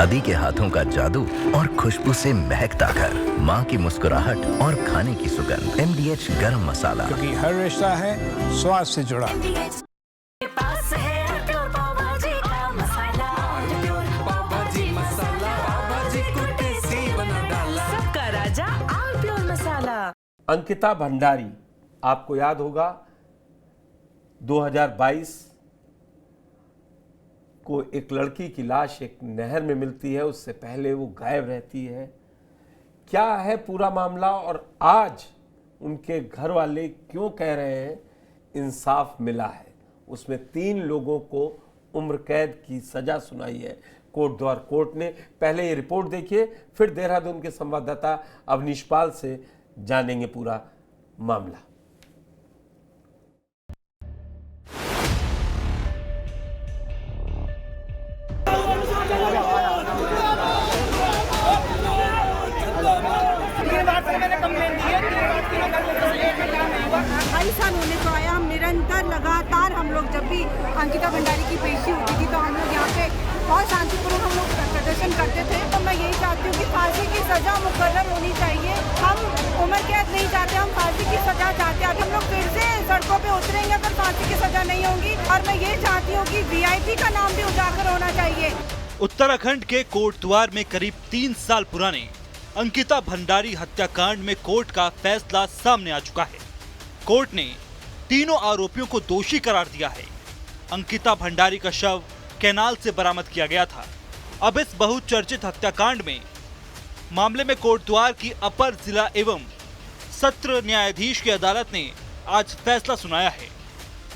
दादी के हाथों का जादू और खुशबू से महकता घर, माँ की मुस्कुराहट और खाने की सुगंध। MDH गरम मसाला, क्योंकि हर रिश्ता है स्वाद से जुड़ा। सबका राजा आल प्योर मसाला। अंकिता भंडारी, आपको याद होगा 2022 को एक लड़की की लाश एक नहर में मिलती है, उससे पहले वो गायब रहती है। क्या है पूरा मामला और आज उनके घर वाले क्यों कह रहे हैं इंसाफ मिला है? उसमें 3 लोगों को उम्र कैद की सजा सुनाई है कोट द्वार कोर्ट ने। पहले ये रिपोर्ट देखिए, फिर देहरादून के संवाददाता अवनीश पाल से जानेंगे पूरा मामला। साल होने को आया। हम निरंतर लगातार हम लोग जब भी अंकिता भंडारी की पेशी होती थी तो हम लोग यहाँ पे बहुत शांतिपूर्वक हम लोग प्रदर्शन करते थे। तो मैं यही चाहती हूँ कि फांसी की सजा मुकर्रर होनी चाहिए। हम उम्र कैद नहीं चाहते, हम फांसी की सजा चाहते हैं। हम लोग फिर से सड़कों पे उतरेंगे अगर फांसी की सजा नहीं होगी। और मैं ये चाहती हूँ कि VIP का नाम भी उजागर होना चाहिए। उत्तराखंड के कोटद्वार में करीब 3 साल पुराने अंकिता भंडारी हत्याकांड में कोर्ट का फैसला सामने आ चुका है। कोर्ट ने तीनों आरोपियों को दोषी करार दिया है। अंकिता भंडारी का शव कैनाल से बरामद किया गया था। अब इस बहुचर्चित हत्याकांड में मामले में कोटद्वार की अपर जिला एवं सत्र न्यायाधीश की अदालत ने आज फैसला सुनाया है।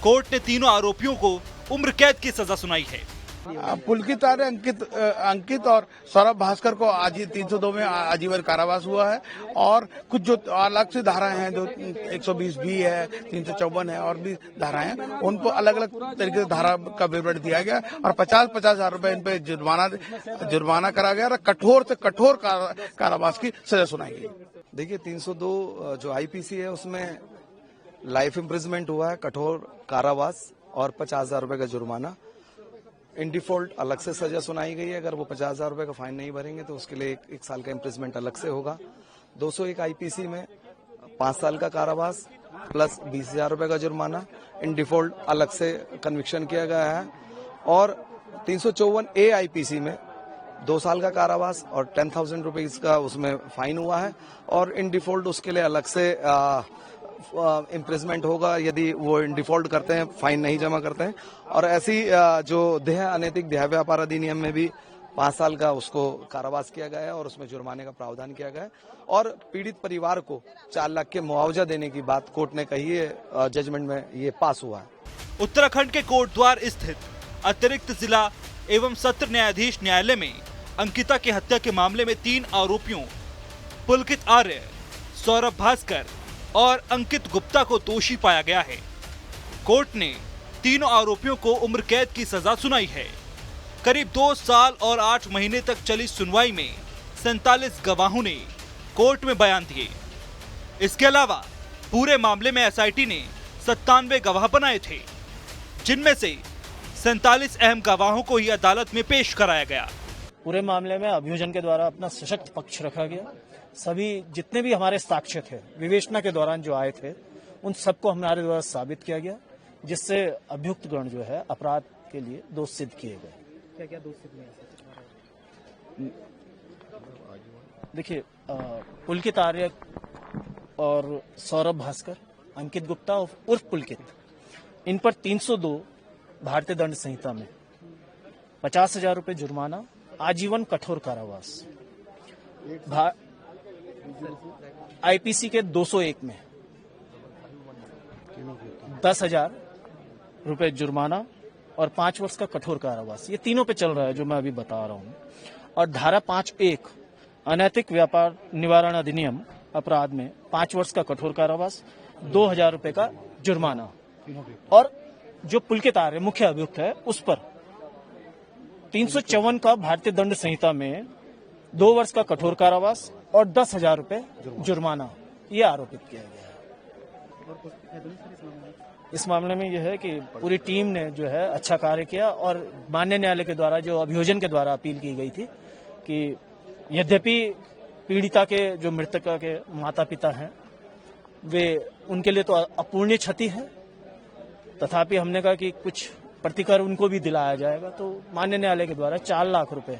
कोर्ट ने तीनों आरोपियों को उम्र कैद की सजा सुनाई है। पुलकित आर्य अंकित और सौरभ भास्कर को आज 302 में आजीवन कारावास हुआ है। और कुछ जो अलग से धाराएं हैं, जो 120 भी है, 354 है और भी धाराएं हैं, उनको अलग अलग तरीके से धारा का विवरण दिया गया और 50-50 हजार रुपए इन पे जुर्माना करा गया और कठोर से कठोर कारावास की सजा सुनाई गई। देखिए 302 जो IPC है उसमें लाइफ इम्प्रिजमेंट हुआ है, कठोर कारावास और 50,000 रुपए का जुर्माना। इन डिफॉल्ट अलग से सजा सुनाई गई है। अगर वो 50,000 रुपए का फाइन नहीं भरेंगे तो उसके लिए एक साल का इम्प्रिजमेंट अलग से होगा। 201 IPC में 5 साल का कारावास प्लस 20,000 रुपए का जुर्माना। इन डिफॉल्ट अलग से कन्विक्शन किया गया है। और 354A IPC में 2 साल का कारावास और 10,000 रुपीज का उसमें फाइन हुआ है। और इन डिफॉल्ट उसके लिए अलग से इम्प्रिजमेंट होगा यदि वो इन डिफॉल्ट करते हैं, फाइन नहीं जमा करते हैं। और ऐसी जो देह अनैतिक देह व्यापार अधिनियम में भी 5 साल का उसको कारावास किया गया है और उसमें जुर्माने का प्रावधान किया गया है। और पीड़ित परिवार को 4 लाख के मुआवजा देने की बात कोर्ट ने कही है। जजमेंट में ये पास हुआ है। उत्तराखंड के कोटद्वार स्थित अतिरिक्त जिला एवं सत्र न्यायाधीश न्यायालय में अंकिता की हत्या के मामले में 3 आरोपियों पुलकित आर्य, सौरभ भास्कर और अंकित गुप्ता को दोषी पाया गया है। कोर्ट ने तीनों आरोपियों को उम्र कैद की सजा सुनाई है। करीब 2 साल और 8 महीने तक चली सुनवाई में 47 गवाहों ने कोर्ट में बयान दिए। इसके अलावा पूरे मामले में SIT ने 97 गवाह बनाए थे, जिनमें से 47 अहम गवाहों को ही अदालत में पेश कराया गया। पूरे मामले में अभियोजन के द्वारा अपना सशक्त पक्ष रखा गया। सभी जितने भी हमारे साक्ष्य थे विवेचना के दौरान जो आए थे उन सबको हमारे द्वारा साबित किया गया, जिससे अभियुक्त गण जो है अपराध के लिए दोष सिद्ध किए गए। क्या क्या दोष सिद्ध हुए? देखिए पुलकित आर्य और सौरभ भास्कर, अंकित गुप्ता उर्फ पुलकित, इन पर 302 भारतीय दंड संहिता में 50,000 रुपए जुर्माना, आजीवन कठोर कारावास। IPC के 201 में 10,000 रुपए जुर्माना और 5 वर्ष का कठोर कारावास। ये तीनों पे चल रहा है जो मैं अभी बता रहा हूँ। और धारा 5(1) अनैतिक व्यापार निवारण अधिनियम अपराध में 5 वर्ष का कठोर कारावास, 2,000 रुपए का जुर्माना। और जो पुलकित आर्य मुख्य अभियुक्त है उस पर 354 का भारतीय दंड संहिता में 2 वर्ष का कठोर कारावास और 10,000 रुपए जुर्माना ये आरोपित किया गया है। इस मामले में यह है कि पूरी टीम ने जो है अच्छा कार्य किया और माननीय न्यायालय के द्वारा जो अभियोजन के द्वारा अपील की गई थी कि यद्यपि पीड़िता के जो मृतका के माता पिता हैं वे उनके लिए तो अपूर्णीय क्षति है, तथापि हमने कहा कि कुछ प्रतिकर उनको भी दिलाया जाएगा। तो माननीय न्यायालय के द्वारा 4 लाख रुपए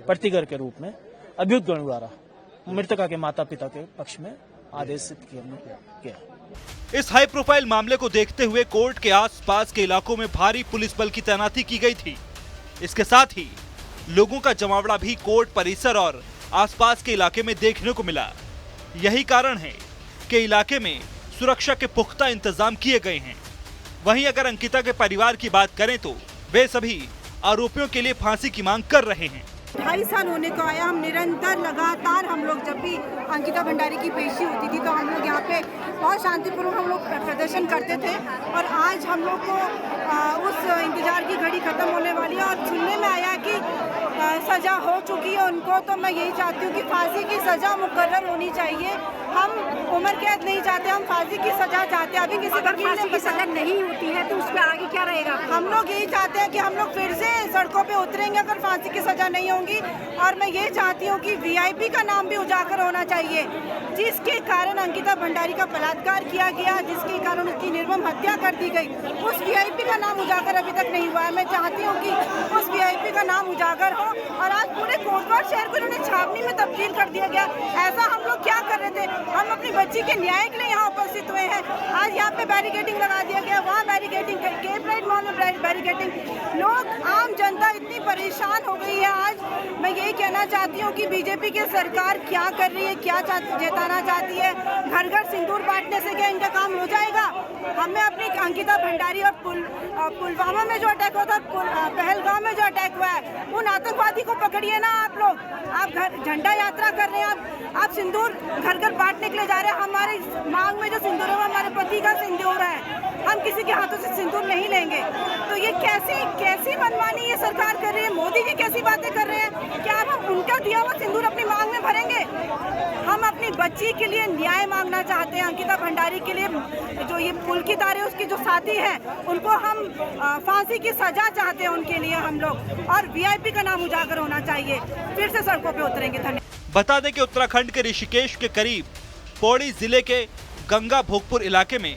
प्रतिकर के रूप में अभियुक्त गण द्वारा मृतका के माता पिता के पक्ष में आदेशित किया। इस हाई प्रोफाइल मामले को देखते हुए कोर्ट के आसपास के इलाकों में भारी पुलिस बल की तैनाती की गई थी। इसके साथ ही लोगों का जमावड़ा भी कोर्ट परिसर और आसपास के इलाके में देखने को मिला। यही कारण है कि इलाके में सुरक्षा के पुख्ता इंतजाम किए गए हैं। वहीं अगर अंकिता के परिवार की बात करें तो वे सभी आरोपियों के लिए फांसी की मांग कर रहे हैं। 2.5 साल होने को आया, हम निरंतर लगातार हम लोग जब भी अंकिता भंडारी की पेशी होती थी तो हम लोग यहाँ पे बहुत शांतिपूर्वक हम लोग प्रदर्शन करते थे। और आज हम लोग को उस इंतजार की घड़ी खत्म होने वाली है और सुनने में आया कि सजा हो चुकी है उनको। तो मैं यही चाहती हूँ कि फांसी की सजा मुकर्रर होनी चाहिए। हम उम्र कैद नहीं चाहते, हम फांसी की सजा चाहते हैं। अभी किसी वकील ने की सजा नहीं होती है तो उस पर आगे क्या रहेगा? हम लोग यही चाहते हैं कि हम लोग फिर से सड़कों पे उतरेंगे अगर फांसी की सजा नहीं होगी। और मैं ये चाहती हूँ कि वीआईपी का नाम भी उजागर होना चाहिए, जिसके कारण अंकिता भंडारी का बलात्कार किया गया, जिसके कारण उसकी निर्मम हत्या कर दी गई। उस वीआईपी का नाम उजागर अभी तक नहीं हुआ है। मैं चाहती हूँ कि उस वीआईपी का नाम उजागर हो। और आज पूरे कोटद्वार शहर को इन्होंने छावनी में तब्दील कर दिया गया। ऐसा हम लोग क्या कर रहे थे? हम अपनी बच्ची के न्याय के लिए यहाँ उपस्थित हुए हैं। आज यहाँ पे बैरिकेडिंग लगा दिया गया, वहाँ बैरिकेडिंग, के प्राइड मॉल में बैरिकेडिंग। लोग, आम जनता इतनी परेशान हो गई है। आज मैं यही कहना चाहती हूँ कि बीजेपी की सरकार क्या कर रही है, क्या जताना चाहती है? घर घर सिंदूर बांटने से क्या इनका काम हो जाएगा? हमें अपनी अंकिता भंडारी और पुलवामा में जो अटैक हुआ था, पहलगाम में जो अटैक हुआ है, उन आतंकवादी को पकड़िए ना आप लोग। आप घर झंडा यात्रा कर रहे हैं, आप सिंदूर घर घर बांटने के लिए जा रहे हैं। हमारे मांग में जो सिंदूर है वो हमारे पति का सिंदूर है, हम किसी के हाथों से सिंदूर नहीं लेंगे। तो ये कैसी मनमानी ये सरकार कर रही है? मोदी जी कैसी बातें कर रहे हैं? क्या हम उनका दिया हुआ सिंदूर अपनी मांग में भरेंगे? हम अपनी बच्ची के लिए न्याय मांगना चाहते हैं। अंकिता भंडारी के लिए जो ये पुलकित आ रहे हैं, उसके जो साथी हैं, उनको हम फांसी की सजा चाहते हैं उनके लिए हम लोग। और वीआईपी का नाम उजागर होना चाहिए। फिर से सड़कों पे उतरेंगे। धन्यवाद। बता दें कि उत्तराखंड के ऋषिकेश के करीब पौड़ी जिले के गंगा भोगपुर इलाके में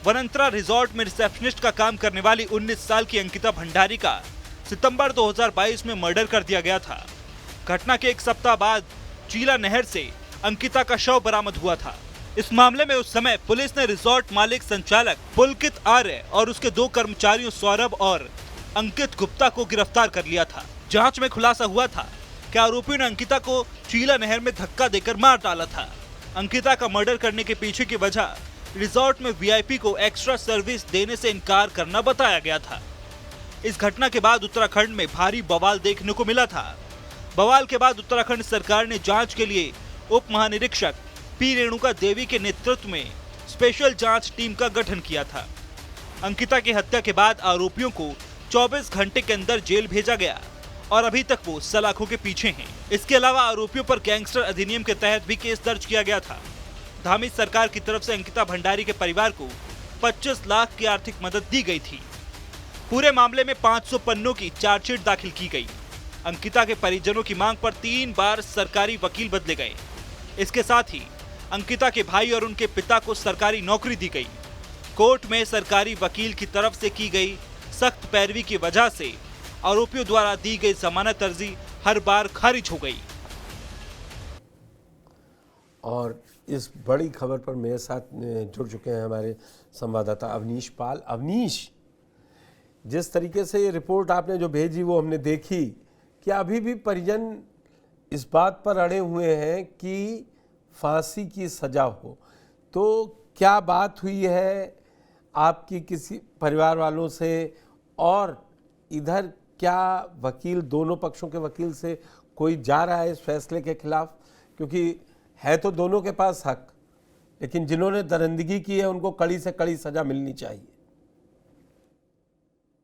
वनंतरा रिजॉर्ट में रिसेप्शनिस्ट का काम करने वाली 19 साल की अंकिता भंडारी का सितंबर 2022 में मर्डर कर दिया गया था। घटना के एक सप्ताह बाद चीला नहर से अंकिता का शव बरामद हुआ था। इस मामले में उस समय पुलिस ने रिजॉर्ट मालिक संचालक पुलकित आर्य और उसके 2 कर्मचारियों सौरभ और अंकित गुप्ता को गिरफ्तार कर लिया था। जांच में खुलासा हुआ था कि आरोपियों ने अंकिता को चीला नहर में धक्का देकर मार डाला था। अंकिता का मर्डर करने के पीछे की वजह रिजॉर्ट में वीआईपी को एक्स्ट्रा सर्विस देने से इनकार करना बताया गया था। इस घटना के बाद उत्तराखंड में भारी बवाल देखने को मिला था। बवाल के बाद उत्तराखंड सरकार ने जांच के लिए उप महानिरीक्षक पी रेणुका देवी के नेतृत्व में स्पेशल जांच टीम का गठन किया था। अंकिता की हत्या के बाद आरोपियों को 24 घंटे के अंदर जेल भेजा गया और अभी तक वो सलाखों के पीछे हैं। इसके अलावा आरोपियों पर गैंगस्टर अधिनियम के तहत भी केस दर्ज किया गया था। धामी सरकार की तरफ से अंकिता भंडारी के परिवार को 25 लाख की आर्थिक मदद दी गई थी। पूरे मामले में 500 पन्नों की चार्जशीट दाखिल की गई। अंकिता के परिजनों की मांग पर 3 बार सरकारी वकील बदले गए। इसके साथ ही अंकिता के भाई और उनके पिता को सरकारी नौकरी दी गई। कोर्ट में सरकारी वकील की तरफ से की गई सख्त पैरवी की वजह से आरोपियों द्वारा दी गई जमानत अर्जी हर बार खारिज हो गई। और इस बड़ी खबर पर मेरे साथ जुड़ चुके हैं हमारे संवाददाता अवनीश पाल। अवनीश, जिस तरीके से ये रिपोर्ट आपने जो भेजी वो हमने देखी, क्या अभी भी परिजन इस बात पर अड़े हुए हैं कि फांसी की सजा हो? तो क्या बात हुई है आपकी किसी परिवार वालों से, और इधर क्या वकील, दोनों पक्षों के वकील से कोई जा रहा है इस फैसले के खिलाफ? क्योंकि है तो दोनों के पास हक, लेकिन जिन्होंने दरिंदगी की है उनको कड़ी से कड़ी सजा मिलनी चाहिए।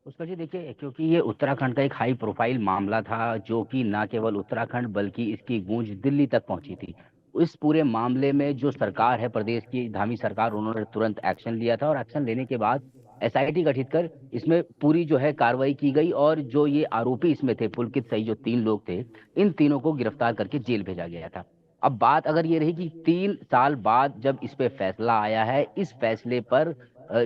उसका जी देखिए, क्योंकि ये उत्तराखंड का एक हाई प्रोफाइल मामला था जो कि न केवल उत्तराखंड बल्कि इसकी गूंज दिल्ली तक पहुंची थी। इस पूरे मामले में जो सरकार है प्रदेश की, धामी सरकार, उन्होंने तुरंत एक्शन लिया था और एक्शन लेने के बाद एसआईटी गठित कर इसमें पूरी जो है कार्रवाई की गई और जो ये आरोपी इसमें थे पुलकित सहित जो 3 लोग थे, इन तीनों को गिरफ्तार करके जेल भेजा गया था। अब बात अगर ये रही कि 3 साल बाद जब इस पे फैसला आया है, इस फैसले पर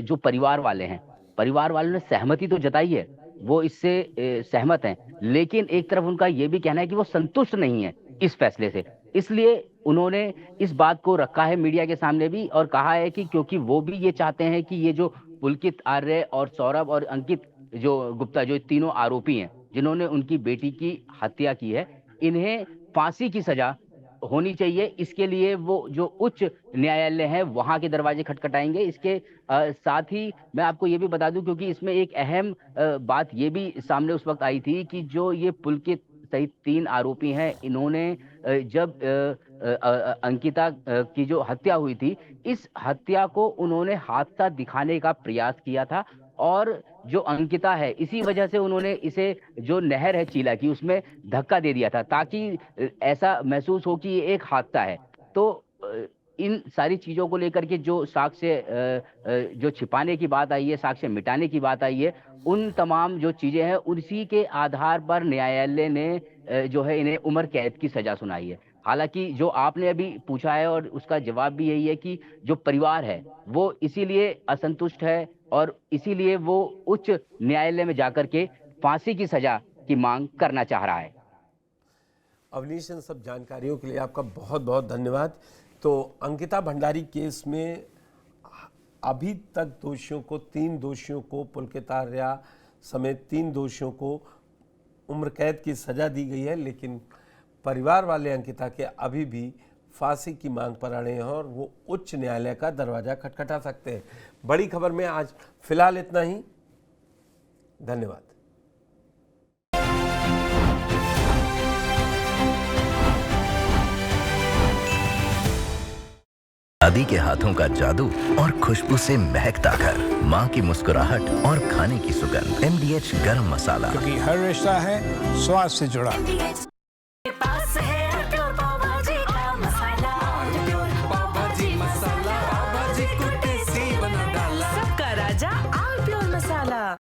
जो परिवार वाले हैं, परिवार वालों ने सहमति तो जताई है, वो इससे सहमत हैं, लेकिन एक तरफ उनका ये भी कहना है कि वो संतुष्ट नहीं है इस फैसले से। इसलिए उन्होंने इस बात को रखा है मीडिया के सामने भी और कहा है कि क्योंकि वो भी ये चाहते हैं कि ये जो पुलकित आर्य और सौरभ और अंकित जो गुप्ता, जो तीनों आरोपी हैं जिन्होंने उनकी बेटी की हत्या की है, इन्हें फांसी की सजा होनी चाहिए। इसके लिए वो जो उच्च न्यायालय है वहां के दरवाजे खटखटाएंगे। इसके साथ ही मैं आपको ये भी बता दूं, क्योंकि इसमें एक अहम बात ये भी सामने उस वक्त आई थी कि जो ये पुलकित सहित 3 आरोपी हैं, इन्होंने जब अंकिता की जो हत्या हुई थी, इस हत्या को उन्होंने हादसा दिखाने का प्रयास किया था और जो अंकिता है इसी वजह से उन्होंने इसे जो नहर है चीला की उसमें धक्का दे दिया था ताकि ऐसा महसूस हो कि ये एक हादसा है। तो इन सारी चीजों को लेकर के जो साक्ष्य जो छिपाने की बात आई है, साक्ष्य मिटाने की बात आई है, उन तमाम जो चीजें हैं उसी के आधार पर न्यायालय ने जो है इन्हें उम्र कैद की सजा सुनाई है। हालांकि जो आपने अभी पूछा है और उसका जवाब भी यही है कि जो परिवार है वो इसीलिए असंतुष्ट है और इसीलिए वो उच्च न्यायालय में जाकर के फांसी की सजा की मांग करना चाह रहा है। अवनीश, इन सब जानकारियों के लिए आपका बहुत बहुत धन्यवाद। तो अंकिता भंडारी केस में अभी तक दोषियों को 3 दोषियों को पुलकित आर्य समेत 3 दोषियों को उम्र कैद की सजा दी गई है, लेकिन परिवार वाले अंकिता के अभी भी फांसी की मांग पर अड़े हैं और वो उच्च न्यायालय का दरवाजा खटखटा सकते हैं। बड़ी खबर में आज फिलहाल इतना ही। धन्यवाद। दादी के हाथों का जादू और खुशबू से महकता घर, माँ की मुस्कुराहट और खाने की सुगंध। MDH गरम मसाला, क्योंकि हर रिश्ता है स्वाद से जुड़ा। पास